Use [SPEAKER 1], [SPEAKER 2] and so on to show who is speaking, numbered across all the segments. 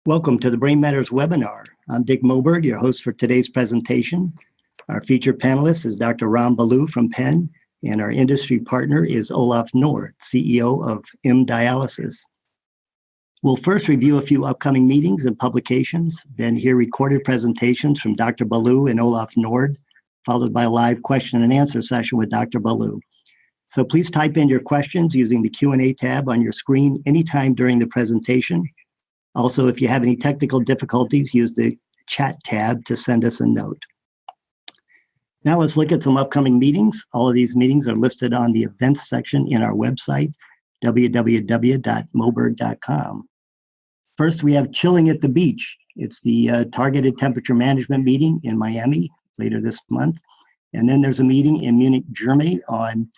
[SPEAKER 1] Welcome to the Brain Matters webinar. I'm Dick Moberg, your host for today's presentation. Our featured panelist is Dr. Ramani Balu from Penn, and our industry partner is Olof Nord, CEO of M Dialysis. We'll first review a few upcoming meetings and publications, then hear recorded presentations from Dr. Balu and Olof Nord, followed by a live question and answer session with Dr. Balu. So please type in your questions using the Q&A tab on your screen anytime during the presentation. Also, if you have any technical difficulties, use the chat tab to send us a note. Now let's look at some upcoming meetings. All of these meetings are listed on the events section in our website, www.moberg.com. First, we have Chilling at the Beach. It's the targeted temperature management meeting in Miami later this month. And then there's a meeting in Munich, Germany on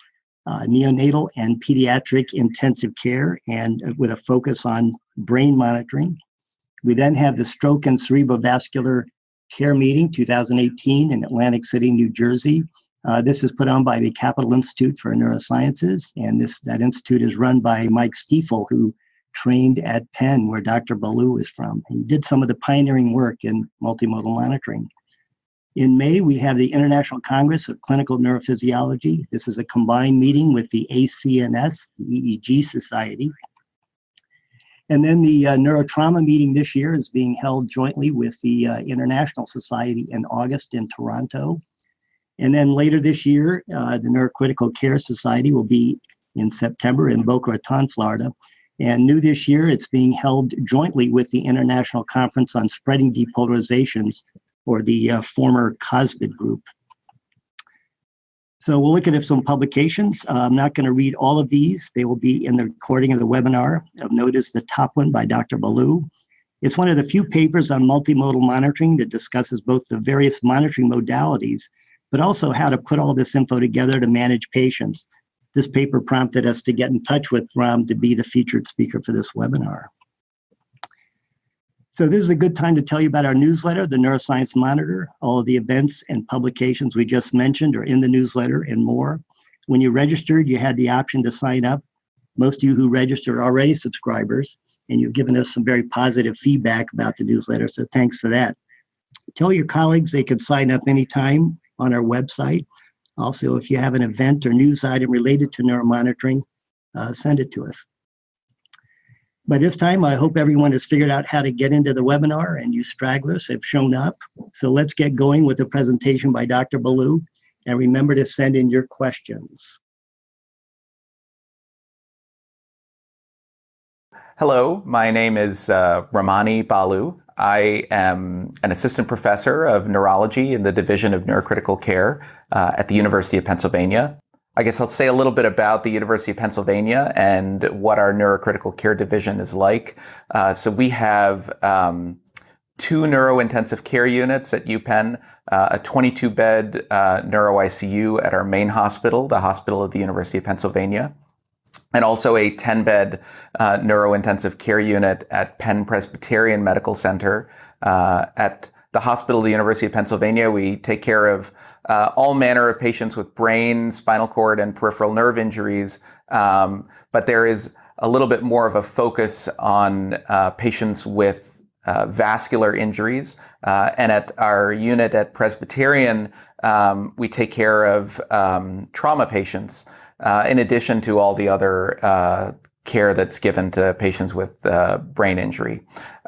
[SPEAKER 1] neonatal and pediatric intensive care, and with a focus on brain monitoring. We then have the Stroke and Cerebrovascular Care Meeting 2018 in Atlantic City, New Jersey. This is put on by the Capital Institute for Neurosciences, and that institute is run by Mike Stiefel, who trained at Penn, where Dr. Balu is from. He did some of the pioneering work in multimodal monitoring. In May, we have the International Congress of Clinical Neurophysiology. This is a combined meeting with the ACNS, the EEG Society. And then the Neurotrauma meeting this year is being held jointly with the International Society in August in Toronto. And then later this year, the Neurocritical Care Society will be in September in Boca Raton, Florida. And new this year, it's being held jointly with the International Conference on Spreading Depolarizations, or the former COSBID group. So we'll look at some publications. I'm not going to read all of these. They will be in the recording of the webinar. Of note is the top one by Dr. Balu. It's one of the few papers on multimodal monitoring that discusses both the various monitoring modalities, but also how to put all this info together to manage patients. This paper prompted us to get in touch with Ram to be the featured speaker for this webinar. So this is a good time to tell you about our newsletter, the Neuroscience Monitor. All of the events and publications we just mentioned are in the newsletter and more. When you registered, you had the option to sign up. Most of you who registered are already subscribers, and you've given us some very positive feedback about the newsletter, so thanks for that. Tell your colleagues they can sign up anytime on our website. Also, if you have an event or news item related to neuromonitoring, send it to us. By this time, I hope everyone has figured out how to get into the webinar, and you stragglers have shown up. So let's get going with the presentation by Dr. Balu, and remember to send in your questions.
[SPEAKER 2] Hello, my name is Ramani Balu. I am an assistant professor of neurology in the Division of Neurocritical Care at the University of Pennsylvania. I guess I'll say a little bit about the University of Pennsylvania and what our neurocritical care division is like. So we have 2 neurointensive care units at UPenn, a 22-bed neuro ICU at our main hospital, the Hospital of the University of Pennsylvania, and also a 10-bed neurointensive care unit at Penn Presbyterian Medical Center. At the Hospital of the University of Pennsylvania, we take care of all manner of patients with brain, spinal cord, and peripheral nerve injuries, but there is a little bit more of a focus on patients with vascular injuries. And at our unit at Presbyterian, we take care of trauma patients, in addition to all the other care that's given to patients with brain injury.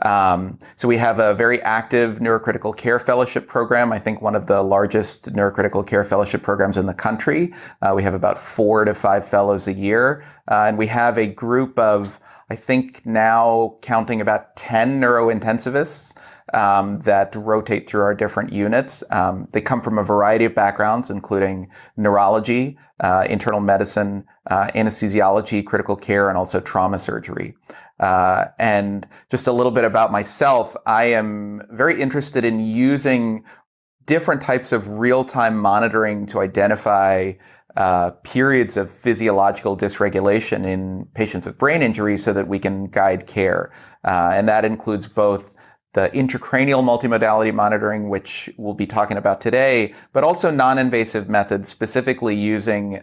[SPEAKER 2] So we have a very active neurocritical care fellowship program. I think one of the largest neurocritical care fellowship programs in the country. We have about 4 to 5 fellows a year. And we have a group of, I think now counting about 10 neurointensivists that rotate through our different units. They come from a variety of backgrounds, including neurology, internal medicine, anesthesiology, critical care, and also trauma surgery. And just a little bit about myself, I am very interested in using different types of real-time monitoring to identify periods of physiological dysregulation in patients with brain injury so that we can guide care. And that includes both the intracranial multimodality monitoring, which we'll be talking about today, but also non-invasive methods, specifically using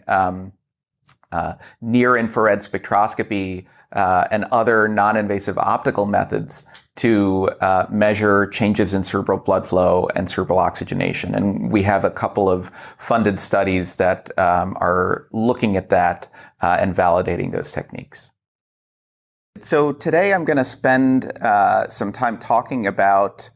[SPEAKER 2] near-infrared spectroscopy and other non-invasive optical methods to measure changes in cerebral blood flow and cerebral oxygenation. And we have a couple of funded studies that are looking at that and validating those techniques. So today I'm going to spend some time talking about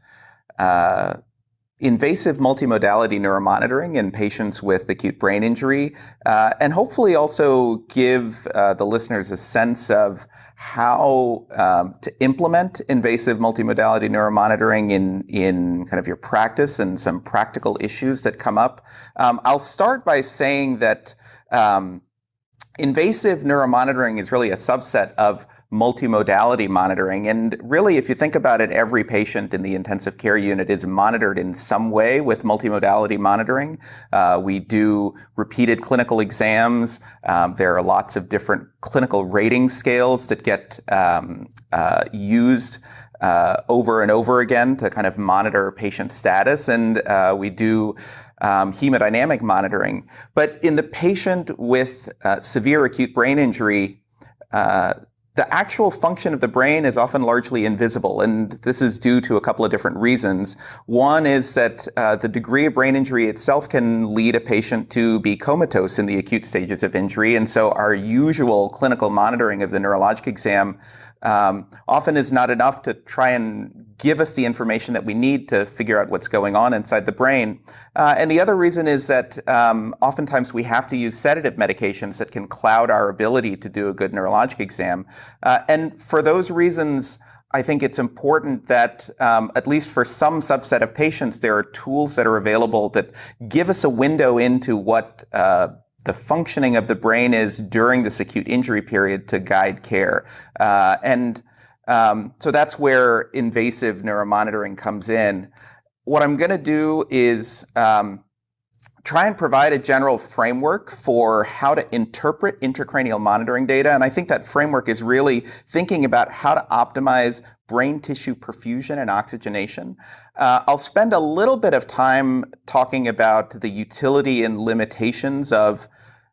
[SPEAKER 2] invasive multimodality neuromonitoring in patients with acute brain injury, and hopefully also give the listeners a sense of how to implement invasive multimodality neuromonitoring in kind of your practice and some practical issues that come up. I'll start by saying that invasive neuromonitoring is really a subset of multimodality monitoring. And really, if you think about it, every patient in the intensive care unit is monitored in some way with multimodality monitoring. We do repeated clinical exams. There are lots of different clinical rating scales that get used over and over again to kind of monitor patient status. And we do hemodynamic monitoring. But in the patient with severe acute brain injury, the actual function of the brain is often largely invisible, and this is due to a couple of different reasons. One is that the degree of brain injury itself can lead a patient to be comatose in the acute stages of injury, and so our usual clinical monitoring of the neurologic exam often is not enough to try and give us the information that we need to figure out what's going on inside the brain. And the other reason is that oftentimes we have to use sedative medications that can cloud our ability to do a good neurologic exam. And for those reasons, I think it's important that, at least for some subset of patients, there are tools that are available that give us a window into what the functioning of the brain is during this acute injury period to guide care. So that's where invasive neuromonitoring comes in. What I'm going to do is try and provide a general framework for how to interpret intracranial monitoring data. And I think that framework is really thinking about how to optimize brain tissue perfusion and oxygenation. I'll spend a little bit of time talking about the utility and limitations of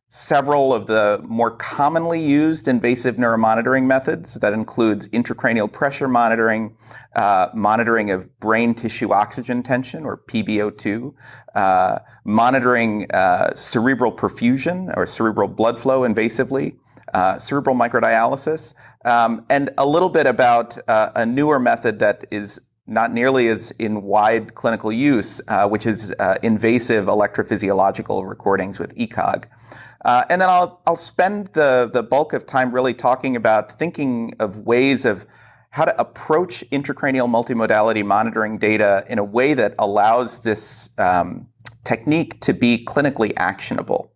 [SPEAKER 2] several of the more commonly used invasive neuromonitoring methods. That includes intracranial pressure monitoring, monitoring of brain tissue oxygen tension, or PbO2, monitoring cerebral perfusion or cerebral blood flow invasively, cerebral microdialysis, and a little bit about a newer method that is not nearly as in wide clinical use, which is invasive electrophysiological recordings with ECOG. And then I'll spend the bulk of time really talking about thinking of ways of how to approach intracranial multimodality monitoring data in a way that allows this technique to be clinically actionable.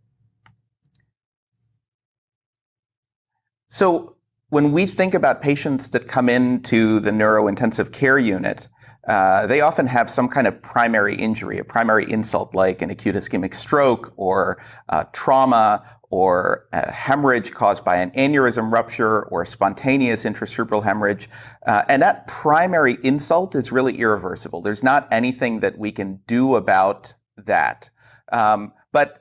[SPEAKER 2] So when we think about patients that come into the neurointensive care unit, they often have some kind of primary injury, a primary insult like an acute ischemic stroke or trauma or a hemorrhage caused by an aneurysm rupture or a spontaneous intracerebral hemorrhage. And that primary insult is really irreversible. There's not anything that we can do about that. But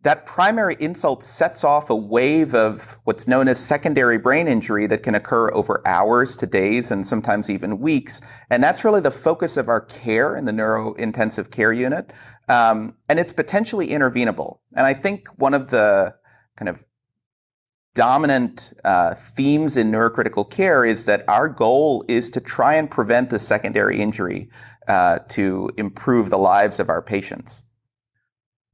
[SPEAKER 2] that primary insult sets off a wave of what's known as secondary brain injury that can occur over hours to days and sometimes even weeks. And that's really the focus of our care in the neurointensive care unit. And it's potentially intervenable. And I think one of the kind of dominant themes in neurocritical care is that our goal is to try and prevent the secondary injury to improve the lives of our patients.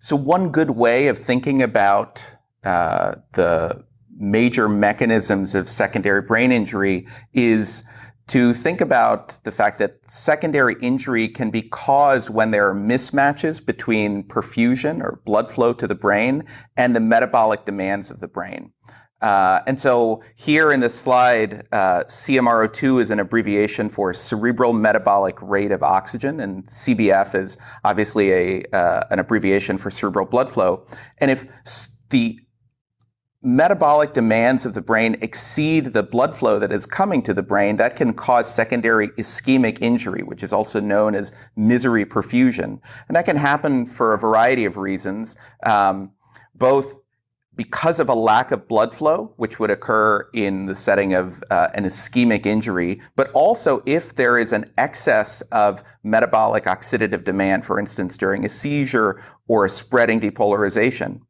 [SPEAKER 2] So one good way of thinking about the major mechanisms of secondary brain injury is to think about the fact that secondary injury can be caused when there are mismatches between perfusion or blood flow to the brain and the metabolic demands of the brain. And so here in this slide, CMRO2 is an abbreviation for cerebral metabolic rate of oxygen, and CBF is obviously an abbreviation for cerebral blood flow. And if the metabolic demands of the brain exceed the blood flow that is coming to the brain, that can cause secondary ischemic injury, which is also known as misery perfusion. And that can happen for a variety of reasons, both because of a lack of blood flow, which would occur in the setting of an ischemic injury, but also if there is an excess of metabolic oxidative demand, for instance, during a seizure or a spreading depolarization.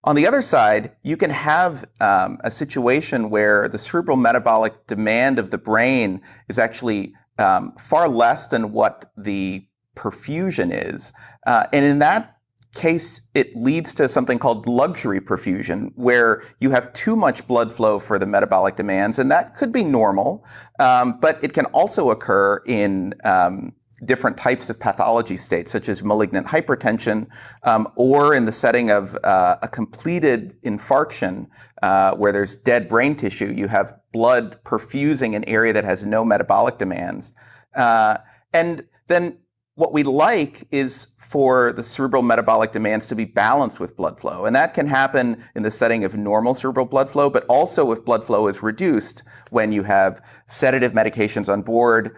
[SPEAKER 2] On the other side, you can have a situation where the cerebral metabolic demand of the brain is actually far less than what the perfusion is. And in that case, it leads to something called luxury perfusion, where you have too much blood flow for the metabolic demands, and that could be normal, but it can also occur in different types of pathology states, such as malignant hypertension, or in the setting of a completed infarction, where there's dead brain tissue. You have blood perfusing an area that has no metabolic demands. And then what we like is for the cerebral metabolic demands to be balanced with blood flow. And that can happen in the setting of normal cerebral blood flow, but also if blood flow is reduced when you have sedative medications on board,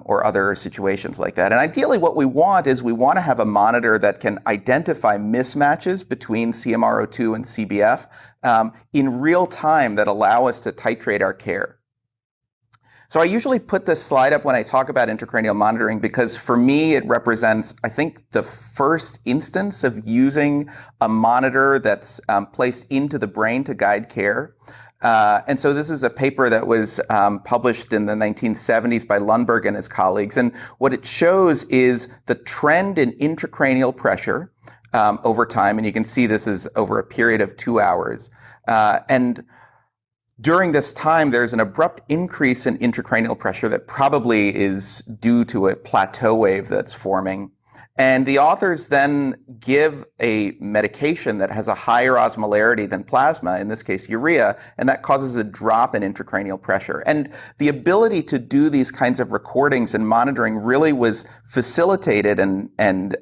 [SPEAKER 2] or other situations like that. And ideally what we want is we want to have a monitor that can identify mismatches between CMRO2 and CBF in real time that allow us to titrate our care. So I usually put this slide up when I talk about intracranial monitoring because for me it represents, I think, the first instance of using a monitor that's placed into the brain to guide care. And so this is a paper that was published in the 1970s by Lundberg and his colleagues. And what it shows is the trend in intracranial pressure over time. And you can see this is over a period of 2 hours. And during this time, there's an abrupt increase in intracranial pressure that probably is due to a plateau wave that's forming. And the authors then give a medication that has a higher osmolarity than plasma, in this case urea, and that causes a drop in intracranial pressure. And the ability to do these kinds of recordings and monitoring really was facilitated and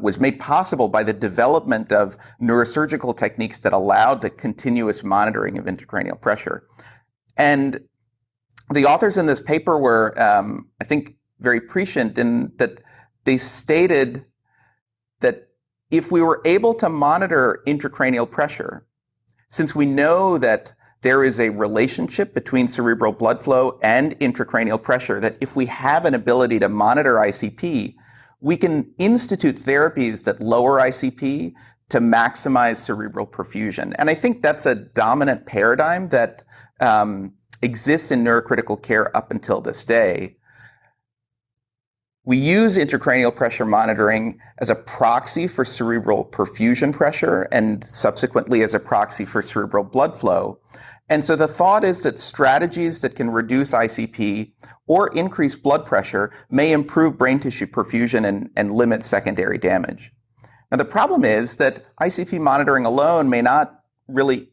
[SPEAKER 2] was made possible by the development of neurosurgical techniques that allowed the continuous monitoring of intracranial pressure. And the authors in this paper were, I think, very prescient in that they stated that if we were able to monitor intracranial pressure, since we know that there is a relationship between cerebral blood flow and intracranial pressure, that if we have an ability to monitor ICP, we can institute therapies that lower ICP to maximize cerebral perfusion. And I think that's a dominant paradigm that exists in neurocritical care up until this day. We use intracranial pressure monitoring as a proxy for cerebral perfusion pressure and subsequently as a proxy for cerebral blood flow. And so the thought is that strategies that can reduce ICP or increase blood pressure may improve brain tissue perfusion and limit secondary damage. Now, the problem is that ICP monitoring alone may not really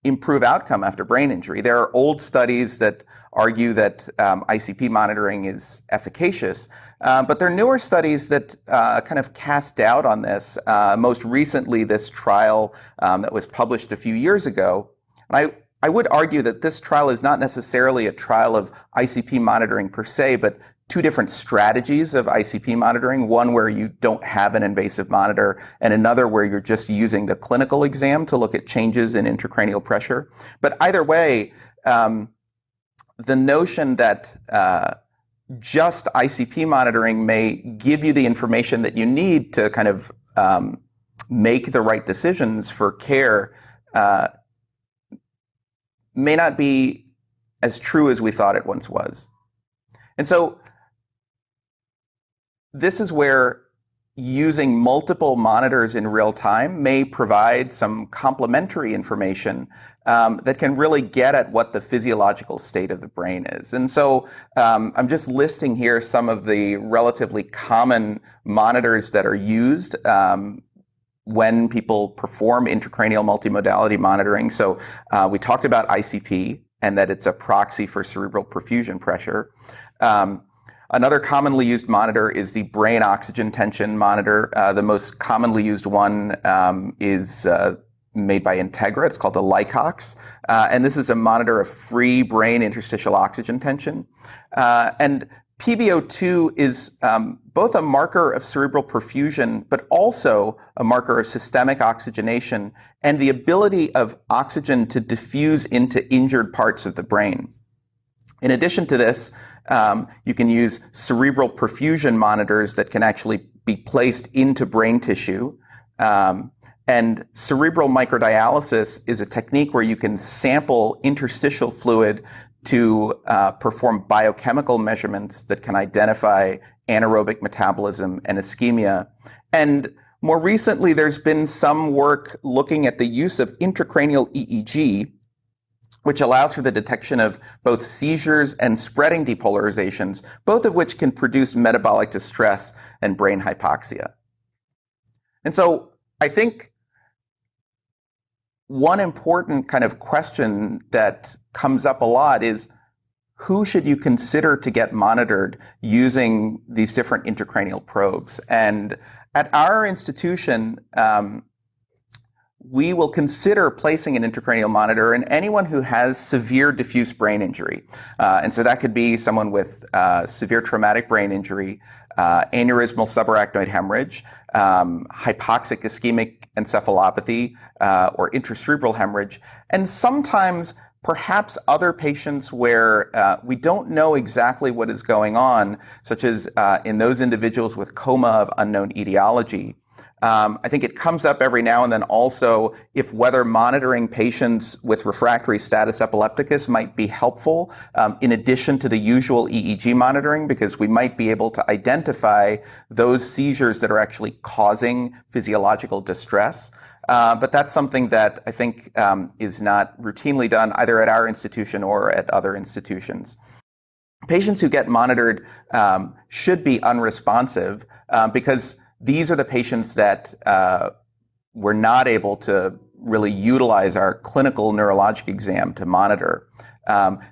[SPEAKER 2] improve outcome after brain injury. There are old studies that argue that ICP monitoring is efficacious, but there are newer studies that kind of cast doubt on this. Most recently, this trial that was published a few years ago. And I would argue that this trial is not necessarily a trial of ICP monitoring per se, but two different strategies of ICP monitoring, one where you don't have an invasive monitor and another where you're just using the clinical exam to look at changes in intracranial pressure. But either way, the notion that just ICP monitoring may give you the information that you need to kind of make the right decisions for care may not be as true as we thought it once was. And so this is where using multiple monitors in real time may provide some complementary information that can really get at what the physiological state of the brain is. And so I'm just listing here some of the relatively common monitors that are used when people perform intracranial multimodality monitoring. So we talked about ICP and that it's a proxy for cerebral perfusion pressure. Another commonly used monitor is the brain oxygen tension monitor. The most commonly used one is made by Integra. It's called the Lycox. And this is a monitor of free brain interstitial oxygen tension. And PbO2 is both a marker of cerebral perfusion, but also a marker of systemic oxygenation and the ability of oxygen to diffuse into injured parts of the brain. In addition to this, you can use cerebral perfusion monitors that can actually be placed into brain tissue. And cerebral microdialysis is a technique where you can sample interstitial fluid to perform biochemical measurements that can identify anaerobic metabolism and ischemia. And more recently, there's been some work looking at the use of intracranial EEG, which allows for the detection of both seizures and spreading depolarizations, both of which can produce metabolic distress and brain hypoxia. And so I think one important kind of question that comes up a lot is, who should you consider to get monitored using these different intracranial probes? And at our institution, we will consider placing an intracranial monitor in anyone who has severe diffuse brain injury. And so that could be someone with severe traumatic brain injury, aneurysmal subarachnoid hemorrhage, hypoxic ischemic encephalopathy, or intracerebral hemorrhage, and sometimes perhaps other patients where we don't know exactly what is going on, such as in those individuals with coma of unknown etiology. I think it comes up every now and then also if whether monitoring patients with refractory status epilepticus might be helpful in addition to the usual EEG monitoring, because we might be able to identify those seizures that are actually causing physiological distress. But that's something that I think is not routinely done either at our institution or at other institutions. Patients who get monitored should be unresponsive because these are the patients that we're not able to really utilize our clinical neurologic exam to monitor.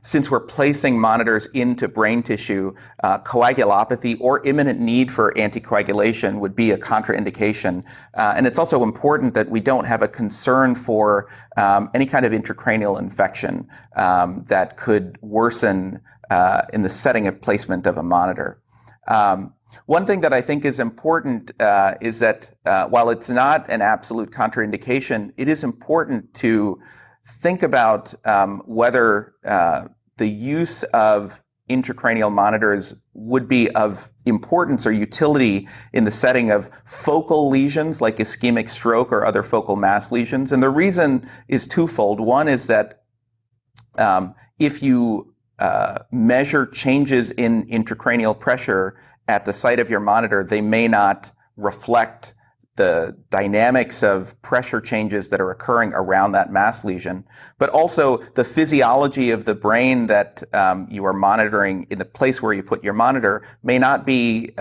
[SPEAKER 2] Since we're placing monitors into brain tissue, coagulopathy or imminent need for anticoagulation would be a contraindication. And it's also important that we don't have a concern for any kind of intracranial infection that could worsen in the setting of placement of a monitor. One thing that I think is important is that while it's not an absolute contraindication, it is important to think about whether the use of intracranial monitors would be of importance or utility in the setting of focal lesions like ischemic stroke or other focal mass lesions. And the reason is twofold. One is that if you measure changes in intracranial pressure at the site of your monitor, they may not reflect the dynamics of pressure changes that are occurring around that mass lesion, but also the physiology of the brain that you are monitoring in the place where you put your monitor may not be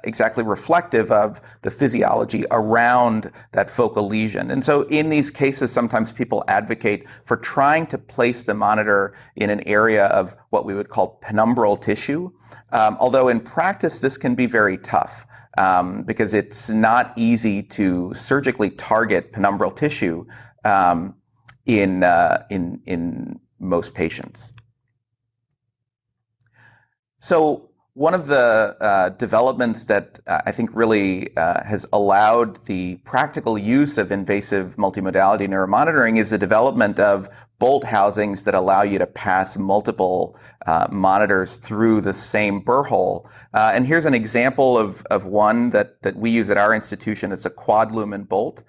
[SPEAKER 2] exactly reflective of the physiology around that focal lesion. And so in these cases, sometimes people advocate for trying to place the monitor in an area of what we would call penumbral tissue, although in practice this can be very tough. Because it's not easy to surgically target penumbral tissue in most patients. So one of the developments that I think really has allowed the practical use of invasive multimodality neuromonitoring is the development of bolt housings that allow you to pass multiple monitors through the same burr hole. And here's an example of one that we use at our institution. It's a quad-lumen bolt.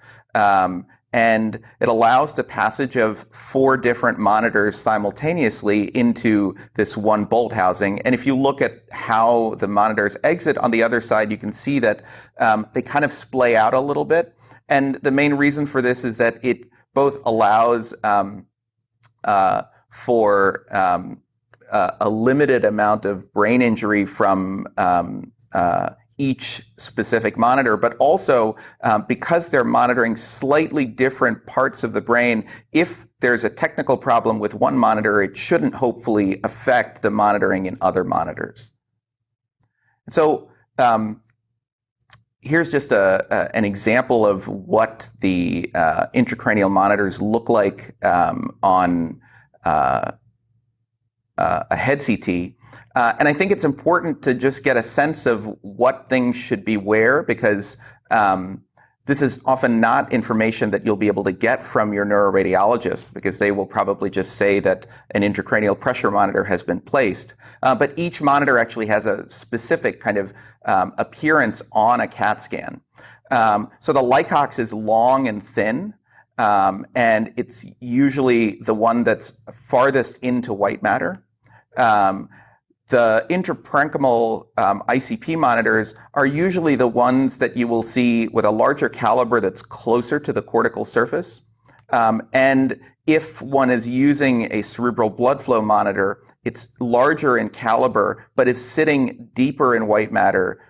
[SPEAKER 2] And it allows the passage of 4 different monitors simultaneously into this one bolt housing. And if you look at how the monitors exit on the other side, you can see that they kind of splay out a little bit. And the main reason for this is that it both allows for a limited amount of brain injury from each specific monitor, but also because they're monitoring slightly different parts of the brain, if there's a technical problem with one monitor, it shouldn't hopefully affect the monitoring in other monitors. So here's just an example of what the intracranial monitors look like on a head CT. And I think it's important to just get a sense of what things should be where, because this is often not information that you'll be able to get from your neuroradiologist, because they will probably just say that an intracranial pressure monitor has been placed. But each monitor actually has a specific kind of appearance on a CAT scan. So the Lycox is long and thin, and it's usually the one that's farthest into white matter. The intraparenchymal ICP monitors are usually the ones that you will see with a larger caliber that's closer to the cortical surface. And if one is using a cerebral blood flow monitor, it's larger in caliber, but is sitting deeper in white matter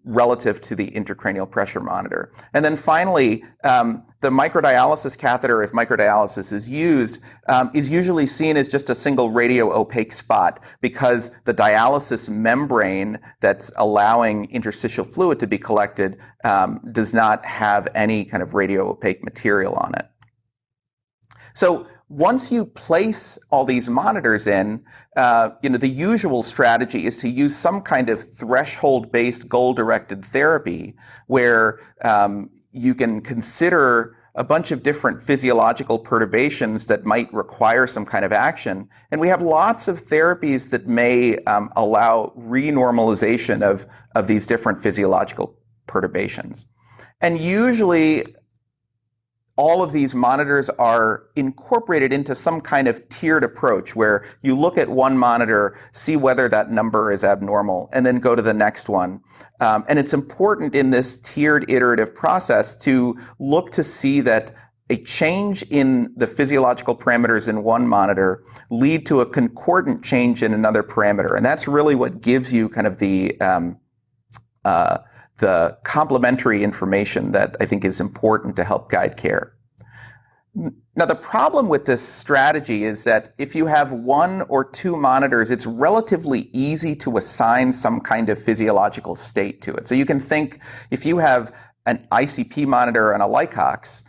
[SPEAKER 2] relative to the intracranial pressure monitor. And then finally, the microdialysis catheter, if microdialysis is used, is usually seen as just a single radio-opaque spot, because the dialysis membrane that's allowing interstitial fluid to be collected does not have any kind of radio-opaque material on it. So once you place all these monitors in, the usual strategy is to use some kind of threshold-based goal-directed therapy where you can consider a bunch of different physiological perturbations that might require some kind of action. And we have lots of therapies that may allow renormalization of these different physiological perturbations. And usually, all of these monitors are incorporated into some kind of tiered approach where you look at one monitor, see whether that number is abnormal, and then go to the next one. And it's important in this tiered iterative process to look to see that a change in the physiological parameters in one monitor lead to a concordant change in another parameter. And that's really what gives you kind of the complementary information that I think is important to help guide care. Now, the problem with this strategy is that if you have one or two monitors, it's relatively easy to assign some kind of physiological state to it. So you can think, if you have an ICP monitor and a Lycox,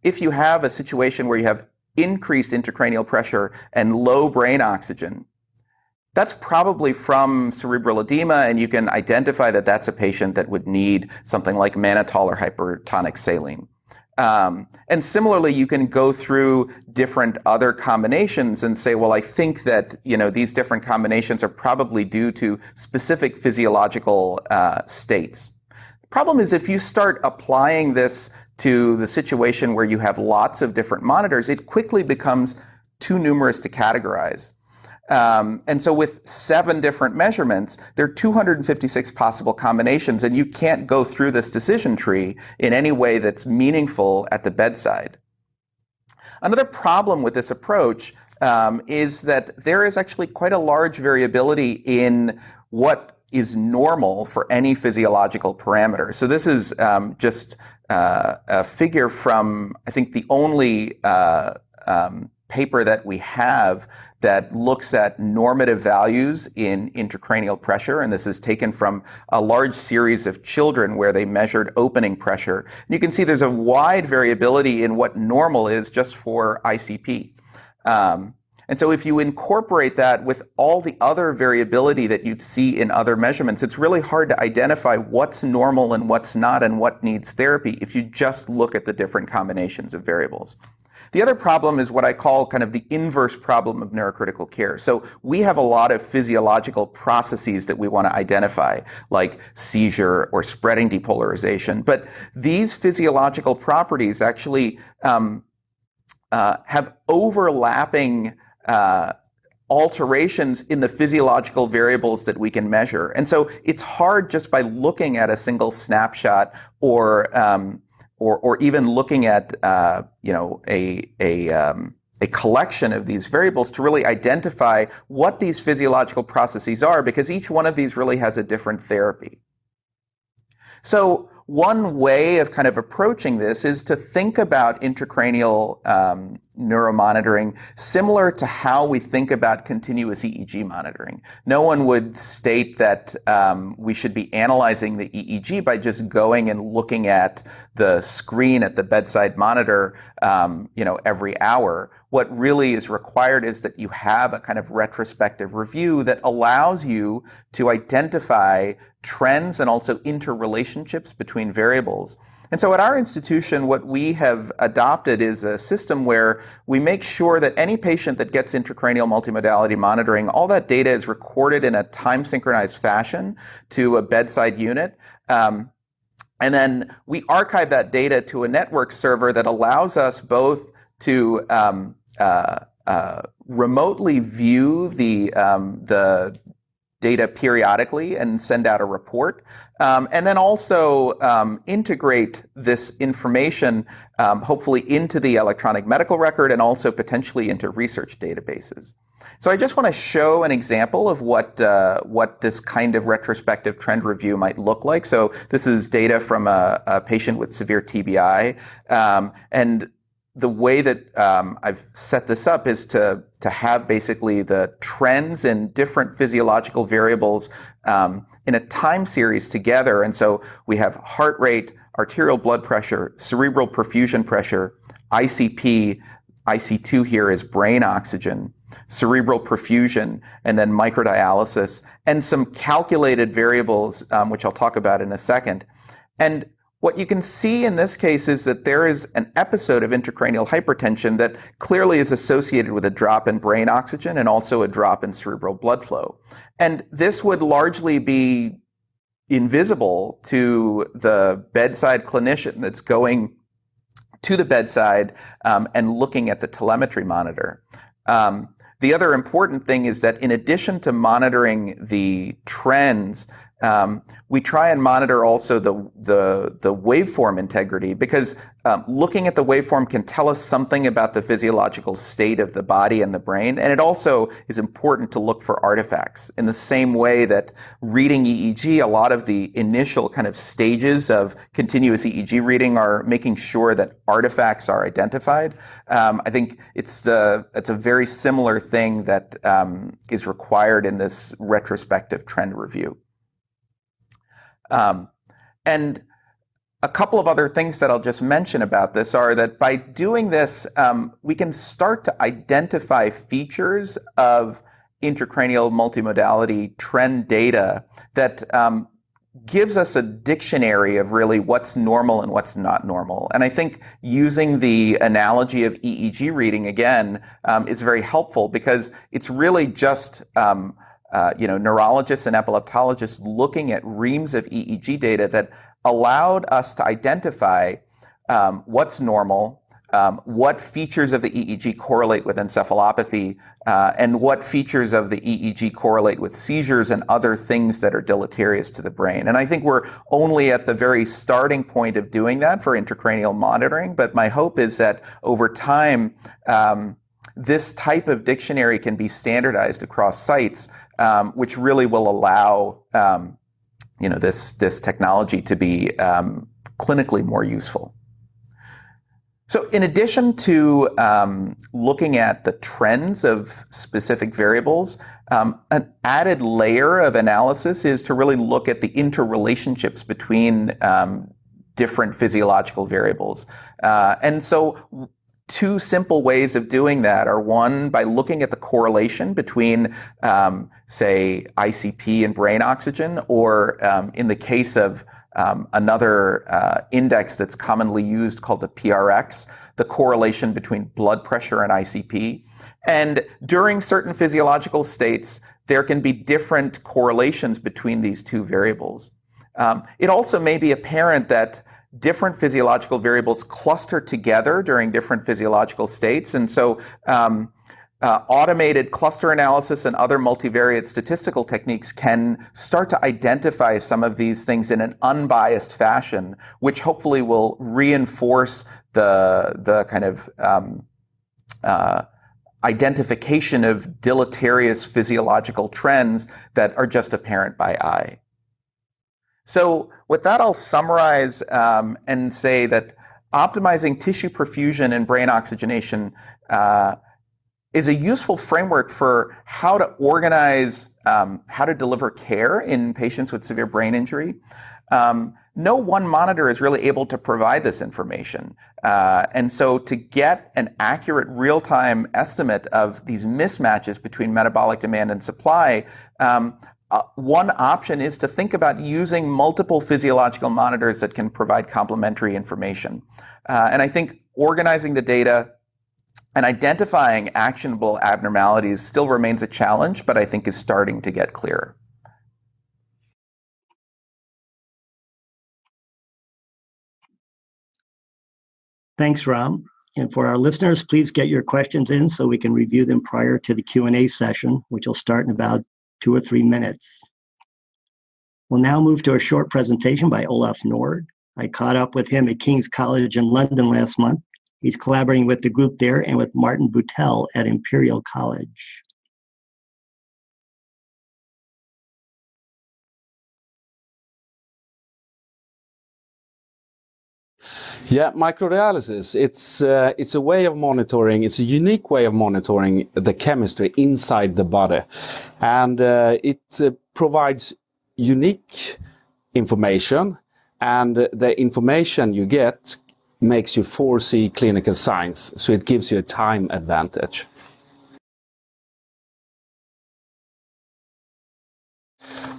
[SPEAKER 2] if you have a situation where you have increased intracranial pressure and low brain oxygen, that's probably from cerebral edema, and you can identify that that's a patient that would need something like mannitol or hypertonic saline. And similarly, you can go through different other combinations and say, well, I think that these different combinations are probably due to specific physiological states. The problem is if you start applying this to the situation where you have lots of different monitors, it quickly becomes too numerous to categorize. And so with 7 different measurements, there are 256 possible combinations, and you can't go through this decision tree in any way that's meaningful at the bedside. Another problem with this approach is that there is actually quite a large variability in what is normal for any physiological parameter. So this is just a figure from, I think, the only paper that we have that looks at normative values in intracranial pressure, and this is taken from a large series of children where they measured opening pressure. And you can see there's a wide variability in what normal is just for ICP. And so if you incorporate that with all the other variability that you'd see in other measurements, it's really hard to identify what's normal and what's not and what needs therapy if you just look at the different combinations of variables. The other problem is what I call kind of the inverse problem of neurocritical care. So we have a lot of physiological processes that we want to identify, like seizure or spreading depolarization. But these physiological properties actually have overlapping alterations in the physiological variables that we can measure. And so it's hard just by looking at a single snapshot or even looking at a collection of these variables to really identify what these physiological processes are, because each one of these really has a different therapy. So one way of kind of approaching this is to think about intracranial neuromonitoring similar to how we think about continuous EEG monitoring. No one would state that we should be analyzing the EEG by just going and looking at the screen at the bedside monitor, every hour. What really is required is that you have a kind of retrospective review that allows you to identify trends and also interrelationships between variables. And so at our institution, what we have adopted is a system where we make sure that any patient that gets intracranial multimodality monitoring, all that data is recorded in a time-synchronized fashion to a bedside unit. And then we archive that data to a network server that allows us both to remotely view the data periodically and send out a report, and then also integrate this information hopefully into the electronic medical record and also potentially into research databases. So I just want to show an example of what this kind of retrospective trend review might look like. So this is data from a patient with severe TBI, and the way that I've set this up is to have basically the trends in different physiological variables in a time series together. And so we have heart rate, arterial blood pressure, cerebral perfusion pressure, ICP, IC2 here is brain oxygen, cerebral perfusion, and then microdialysis, and some calculated variables, which I'll talk about in a second. And what you can see in this case is that there is an episode of intracranial hypertension that clearly is associated with a drop in brain oxygen and also a drop in cerebral blood flow. And this would largely be invisible to the bedside clinician that's going to the bedside and looking at the telemetry monitor. The other important thing is that in addition to monitoring the trends, we try and monitor also the waveform integrity, because looking at the waveform can tell us something about the physiological state of the body and the brain. And it also is important to look for artifacts. In the same way that reading EEG, a lot of the initial kind of stages of continuous EEG reading are making sure that artifacts are identified. I think it's a very similar thing that is required in this retrospective trend review. And a couple of other things that I'll just mention about this are that by doing this, we can start to identify features of intracranial multimodality trend data that gives us a dictionary of really what's normal and what's not normal. And I think using the analogy of EEG reading again is very helpful, because it's really just neurologists and epileptologists looking at reams of EEG data that allowed us to identify what's normal, what features of the EEG correlate with encephalopathy, and what features of the EEG correlate with seizures and other things that are deleterious to the brain. And I think we're only at the very starting point of doing that for intracranial monitoring, but my hope is that over time, this type of dictionary can be standardized across sites, which really will allow this technology to be clinically more useful. So in addition to looking at the trends of specific variables, an added layer of analysis is to really look at the interrelationships between different physiological variables. And so two simple ways of doing that are, one, by looking at the correlation between, say, ICP and brain oxygen, or in the case of another index that's commonly used called the PRX, the correlation between blood pressure and ICP. And during certain physiological states, there can be different correlations between these two variables. It also may be apparent that different physiological variables cluster together during different physiological states. And so automated cluster analysis and other multivariate statistical techniques can start to identify some of these things in an unbiased fashion, which hopefully will reinforce the kind of identification of deleterious physiological trends that are just apparent by eye. So with that, I'll summarize and say that optimizing tissue perfusion and brain oxygenation is a useful framework for how to organize, how to deliver care in patients with severe brain injury. No one monitor is really able to provide this information. And so to get an accurate real-time estimate of these mismatches between metabolic demand and supply, one option is to think about using multiple physiological monitors that can provide complementary information. And I think organizing the data and identifying actionable abnormalities still remains a challenge, but I think is starting to get clearer.
[SPEAKER 1] Thanks, Ram. And for our listeners, please get your questions in so we can review them prior to the Q&A session, which will start in about 2 or 3 minutes. We'll now move to a short presentation by Olof Nord. I caught up with him at King's College in London last month. He's collaborating with the group there and with Martin Boutel at Imperial College.
[SPEAKER 3] Yeah, microdialysis, it's a way of monitoring, it's a unique way of monitoring the chemistry inside the body. And it provides unique information, and the information you get makes you foresee clinical signs, so it gives you a time advantage.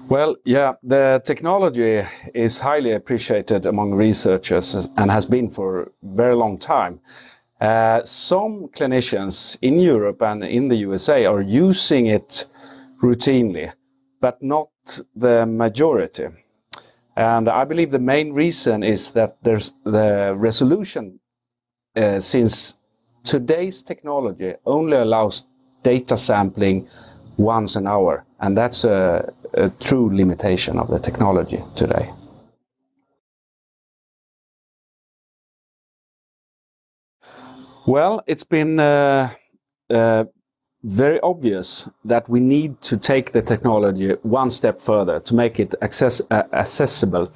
[SPEAKER 3] Well, yeah, the technology is highly appreciated among researchers and has been for a very long time. Some clinicians in Europe and in the USA are using it routinely, but not the majority. And I believe the main reason is that there's the resolution, since today's technology only allows data sampling once an hour, and that's a true limitation of the technology today. Well, it's been very obvious that we need to take the technology one step further to make it accessible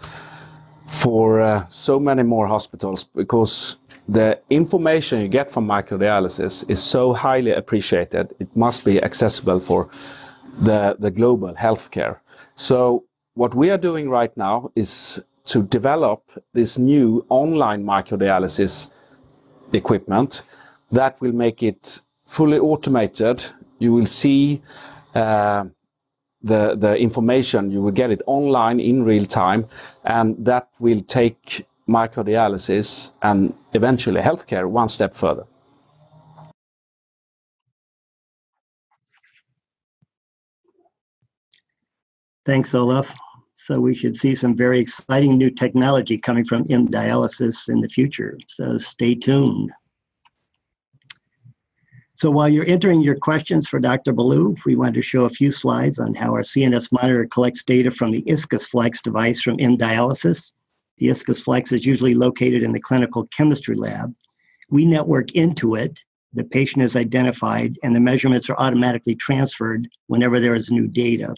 [SPEAKER 3] for so many more hospitals, because the information you get from microdialysis is so highly appreciated. It must be accessible for the global healthcare. So what we are doing right now is to develop this new online microdialysis equipment that will make it fully automated. You will see the information, you will get it online in real time, and that will take microdialysis and eventually healthcare one step further.
[SPEAKER 1] Thanks, Olof. So we should see some very exciting new technology coming from M Dialysis in the future. So stay tuned. So while you're entering your questions for Dr. Balu, we wanted to show a few slides on how our CNS monitor collects data from the Iscus Flex device from M Dialysis. The Iscus Flex is usually located in the clinical chemistry lab. We network into it, the patient is identified, and the measurements are automatically transferred whenever there is new data.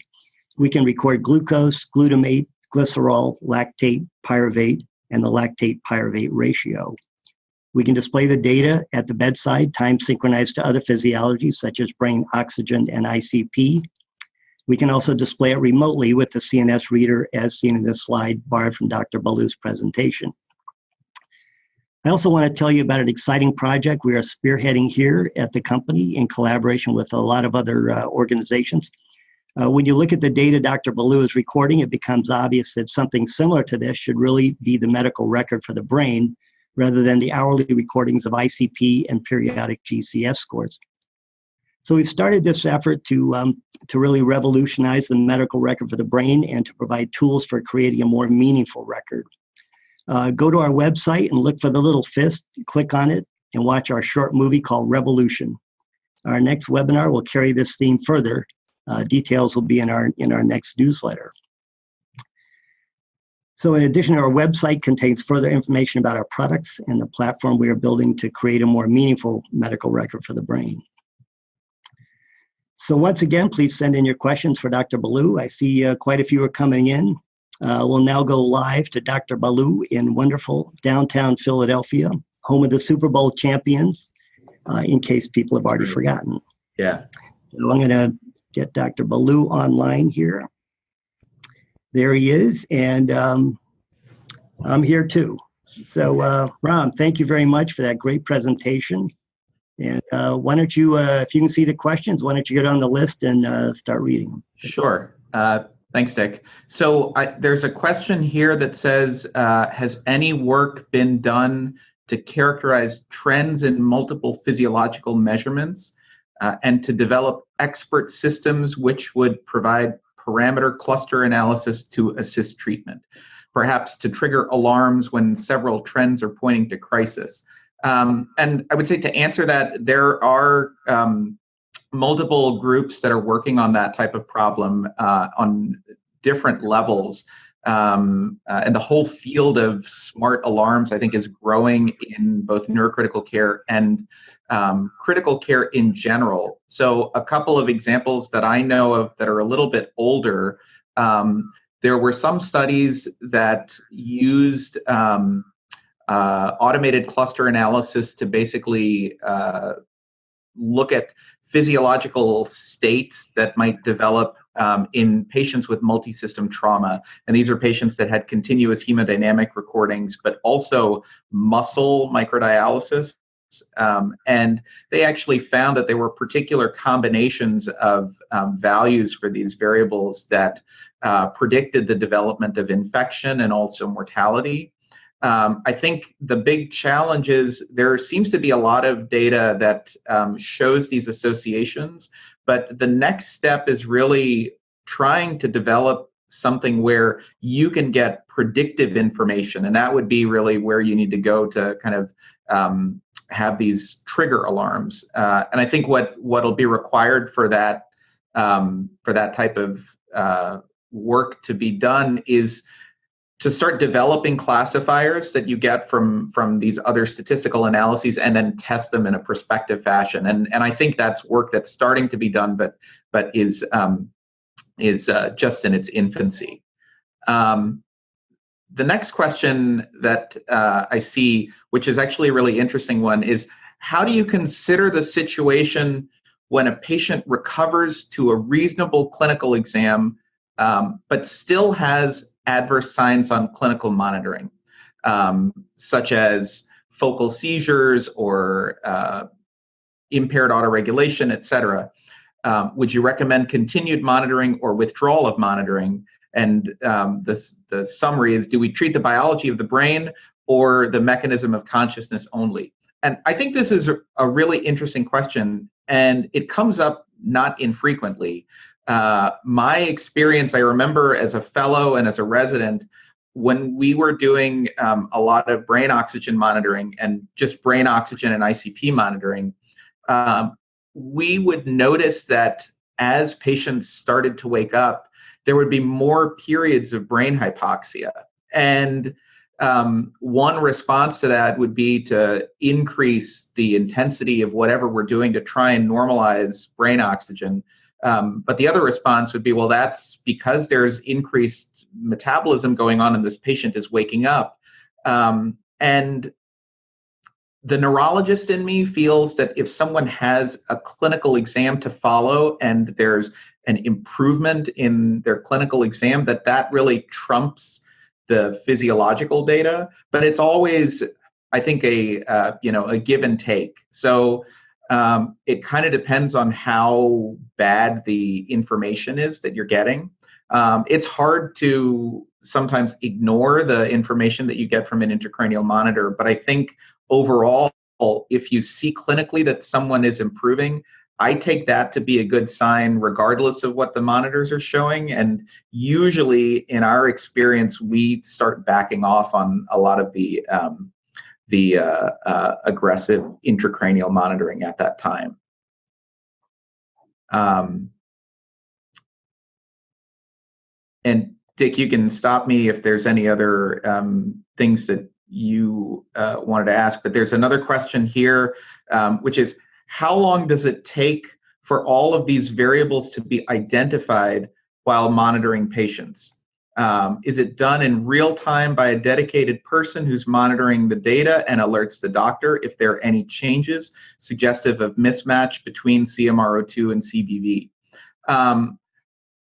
[SPEAKER 1] We can record glucose, glutamate, glycerol, lactate, pyruvate, and the lactate-pyruvate ratio. We can display the data at the bedside, time synchronized to other physiologies such as brain oxygen and ICP. We can also display it remotely with the CNS reader as seen in this slide borrowed from Dr. Balu's presentation. I also want to tell you about an exciting project we are spearheading here at the company in collaboration with a lot of other organizations. When you look at the data Dr. Balu is recording, it becomes obvious that something similar to this should really be the medical record for the brain, rather than the hourly recordings of ICP and periodic GCS scores. So we've started this effort to really revolutionize the medical record for the brain and to provide tools for creating a more meaningful record. Go to our website and look for the little fist, click on it, and watch our short movie called Revolution. Our next webinar will carry this theme further. Details will be in our next newsletter. So in addition, our website contains further information about our products and the platform we are building to create a more meaningful medical record for the brain. So once again, please send in your questions for Dr. Balu. I see quite a few are coming in. We'll now go live to Dr. Balu in wonderful downtown Philadelphia, home of the Super Bowl champions, in case people have already forgotten.
[SPEAKER 2] Yeah.
[SPEAKER 1] So I'm going to get Dr. Balu online here. There he is, and I'm here too. So Ram, thank you very much for that great presentation. And why don't you, if you can see the questions, why don't you get on the list and start reading them?
[SPEAKER 2] Sure. Thanks, Dick. So there's a question here that says, has any work been done to characterize trends in multiple physiological measurements and to develop expert systems which would provide parameter cluster analysis to assist treatment, perhaps to trigger alarms when several trends are pointing to crisis? And I would say to answer that, there are multiple groups that are working on that type of problem on different levels. And the whole field of smart alarms, I think, is growing in both neurocritical care and critical care in general. So a couple of examples that I know of that are a little bit older, there were some studies that used automated cluster analysis to basically look at physiological states that might develop in patients with multi-system trauma. And these are patients that had continuous hemodynamic recordings, but also muscle microdialysis. And they actually found that there were particular combinations of values for these variables that predicted the development of infection and also mortality. I think the big challenge is there seems to be a lot of data that shows these associations, but the next step is really trying to develop something where you can get predictive information, and that would be really where you need to go to kind of have these trigger alarms. And I think what'll be required for that type of work to be done is to start developing classifiers that you get from these other statistical analyses and then test them in a prospective fashion. And I think that's work that's starting to be done, but is just in its infancy. The next question that I see, which is actually a really interesting one, is how do you consider the situation when a patient recovers to a reasonable clinical exam, but still has adverse signs on clinical monitoring, such as focal seizures or impaired autoregulation, et cetera? Would you recommend continued monitoring or withdrawal of monitoring? And the summary is, do we treat the biology of the brain or the mechanism of consciousness only? And I think this is a really interesting question, and it comes up not infrequently. My experience, I remember as a fellow and as a resident, when we were doing a lot of brain oxygen monitoring and just brain oxygen and ICP monitoring, we would notice that as patients started to wake up, there would be more periods of brain hypoxia. And one response to that would be to increase the intensity of whatever we're doing to try and normalize brain oxygen. But the other response would be, well, that's because there's increased metabolism going on and this patient is waking up. And the neurologist in me feels that if someone has a clinical exam to follow and there's an improvement in their clinical exam, that really trumps the physiological data. But it's always, I think, a give and take. So it kind of depends on how bad the information is that you're getting. It's hard to sometimes ignore the information that you get from an intracranial monitor, but I think overall, if you see clinically that someone is improving, I take that to be a good sign regardless of what the monitors are showing. And usually in our experience, we start backing off on a lot of the aggressive intracranial monitoring at that time. And Dick, you can stop me if there's any other things that you wanted to ask, but there's another question here, which is, how long does it take for all of these variables to be identified while monitoring patients?
[SPEAKER 4] Is it done in real time by a dedicated person who's monitoring the data and alerts the doctor if there are any changes suggestive of mismatch between CMRO2 and CBV?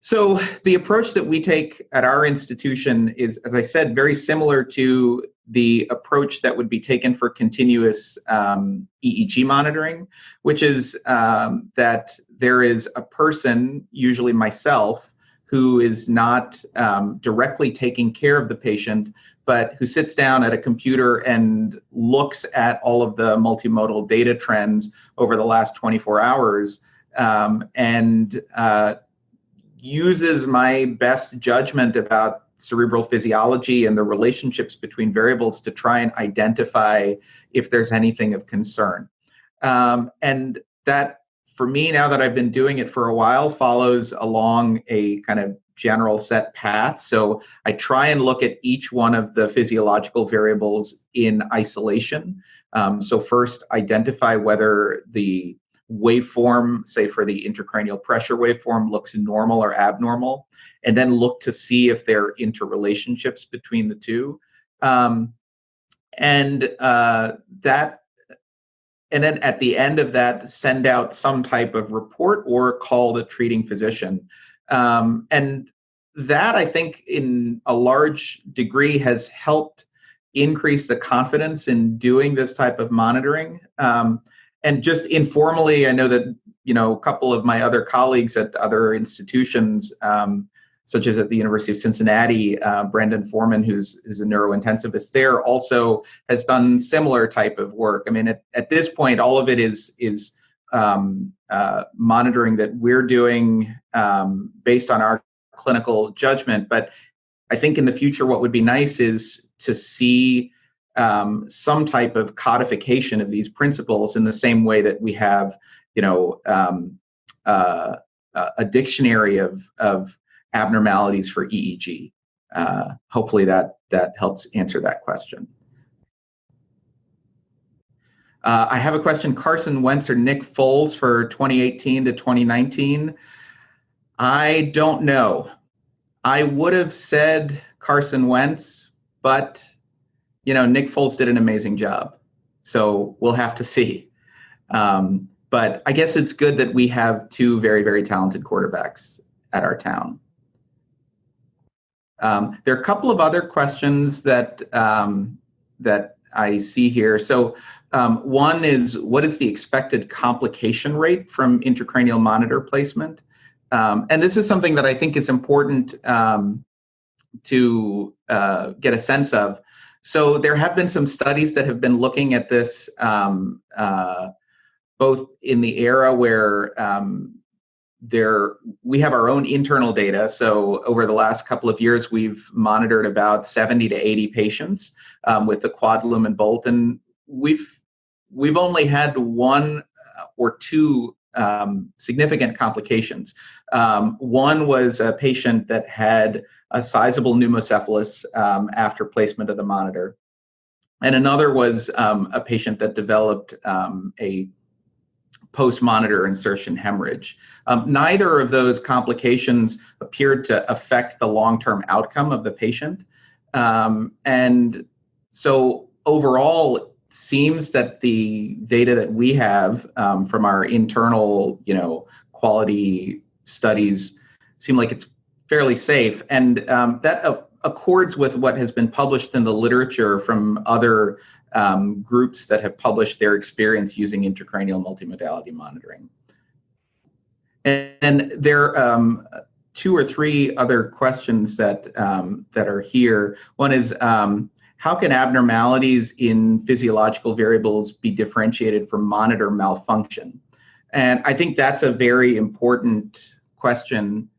[SPEAKER 4] So the approach that we take at our institution is, as I said, very similar to the approach that would be taken for continuous EEG monitoring, which is that there is a person, usually myself, who is not directly taking care of the patient, but who sits down at a computer and looks at all of the multimodal data trends over the last 24 hours and uses my best judgment about cerebral physiology and the relationships between variables to try and identify if there's anything of concern. And that, for me, now that I've been doing it for a while, follows along a kind of general set path. So I try and look at each one of the physiological variables in isolation. So first, identify whether the waveform, say for the intracranial pressure waveform, looks normal or abnormal, and then look to see if there are interrelationships between the two. And then at the end of that, send out some type of report or call the treating physician. And that, I think, in a large degree has helped increase the confidence in doing this type of monitoring. And just informally, I know that, a couple of my other colleagues at other institutions, such as at the University of Cincinnati, Brandon Foreman, who's a neurointensivist there, also has done similar type of work. I mean, at this point, all of it is monitoring that we're doing based on our clinical judgment. But I think in the future, what would be nice is to see some type of codification of these principles in the same way that we have, a dictionary of abnormalities for EEG. Hopefully that helps answer that question. I have a question: Carson Wentz or Nick Foles for 2018 to 2019? I don't know. I would have said Carson Wentz, but Nick Foles did an amazing job. So we'll have to see. But I guess it's good that we have two very, very talented quarterbacks at our town. There are a couple of other questions that I see here. So one is, what is the expected complication rate from intracranial monitor placement? And this is something that I think is important to get a sense of. So there have been some studies that have been looking at this, both in the era where we have our own internal data. So over the last couple of years, we've monitored about 70 to 80 patients with the quad lumen bolt, and we've only had one or two significant complications. One was a patient that had a sizable pneumocephalus after placement of the monitor, and another was a patient that developed a post-monitor insertion hemorrhage. Neither of those complications appeared to affect the long-term outcome of the patient. And so overall, it seems that the data that we have from our internal, quality studies seem like it's fairly safe. And that accords with what has been published in the literature from other groups that have published their experience using intracranial multimodality monitoring. And there are two or three other questions that are here. One is, how can abnormalities in physiological variables be differentiated from monitor malfunction? And I think that's a very important question.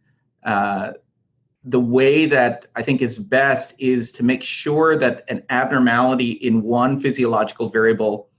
[SPEAKER 4] The way that I think is best is to make sure that an abnormality in one physiological variable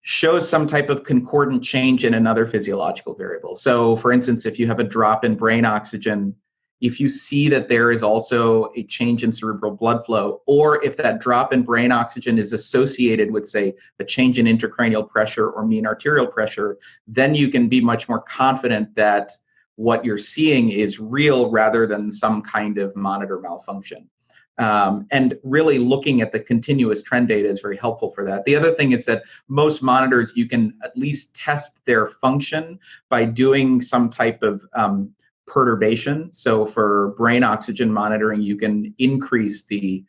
[SPEAKER 4] shows some type of concordant change in another physiological variable. So for instance, if you have a drop in brain oxygen, if you see that there is also a change in cerebral blood flow, or if that drop in brain oxygen is associated with, say, a change in intracranial pressure or mean arterial pressure, then you can be much more confident that what you're seeing is real rather than some kind of monitor malfunction. And really looking at the continuous trend data is very helpful for that. The other thing is that most monitors, you can at least test their function by doing some type of perturbation. So for brain oxygen monitoring, you can increase the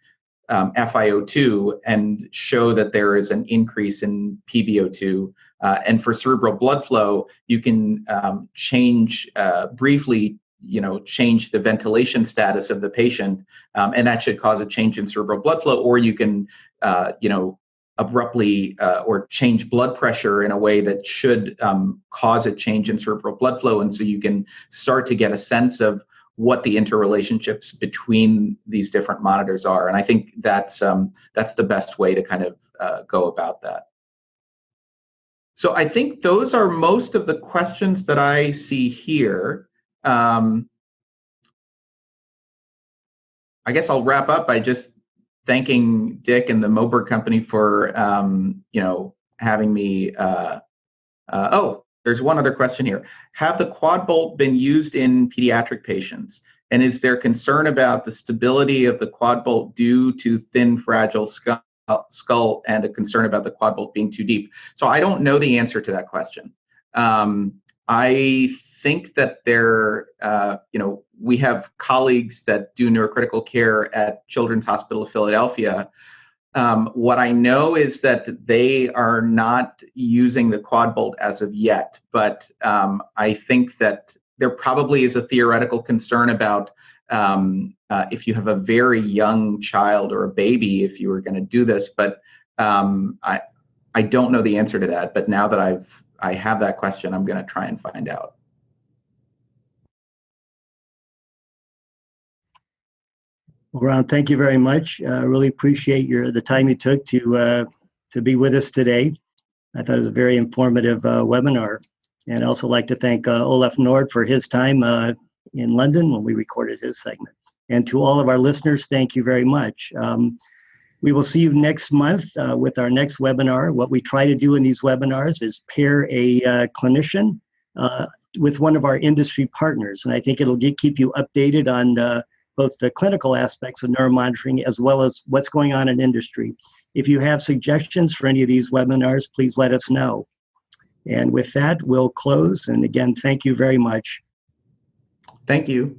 [SPEAKER 4] FiO2 and show that there is an increase in PbO2. And for cerebral blood flow, you can change briefly, change the ventilation status of the patient, and that should cause a change in cerebral blood flow. Or you can, abruptly or change blood pressure in a way that should cause a change in cerebral blood flow, and so you can start to get a sense of what the interrelationships between these different monitors are. And I think that's the best way to kind of go about that. So I think those are most of the questions that I see here. I guess I'll wrap up by just thanking Dick and the Moberg company for having me. Oh, there's one other question here. Have the quad bolt been used in pediatric patients? And is there concern about the stability of the quad bolt due to thin, fragile skull and a concern about the quad bolt being too deep? So I don't know the answer to that question. I think that we have colleagues that do neurocritical care at Children's Hospital of Philadelphia. What I know is that they are not using the quad bolt as of yet, but I think that there probably is a theoretical concern about if you have a very young child or a baby, if you were going to do this. But I don't know the answer to that. But now that I have that question, I'm going to try and find out.
[SPEAKER 1] Well, Ron, thank you very much. I really appreciate the time you took to be with us today. I thought it was a very informative webinar. And I'd also like to thank Olof Nord for his time in London when we recorded his segment. And to all of our listeners, thank you very much. We will see you next month with our next webinar. What we try to do in these webinars is pair a clinician with one of our industry partners. And I think it'll keep you updated on both the clinical aspects of neuromonitoring as well as what's going on in industry. If you have suggestions for any of these webinars, please let us know. And with that, we'll close. And again, thank you very much.
[SPEAKER 4] Thank you.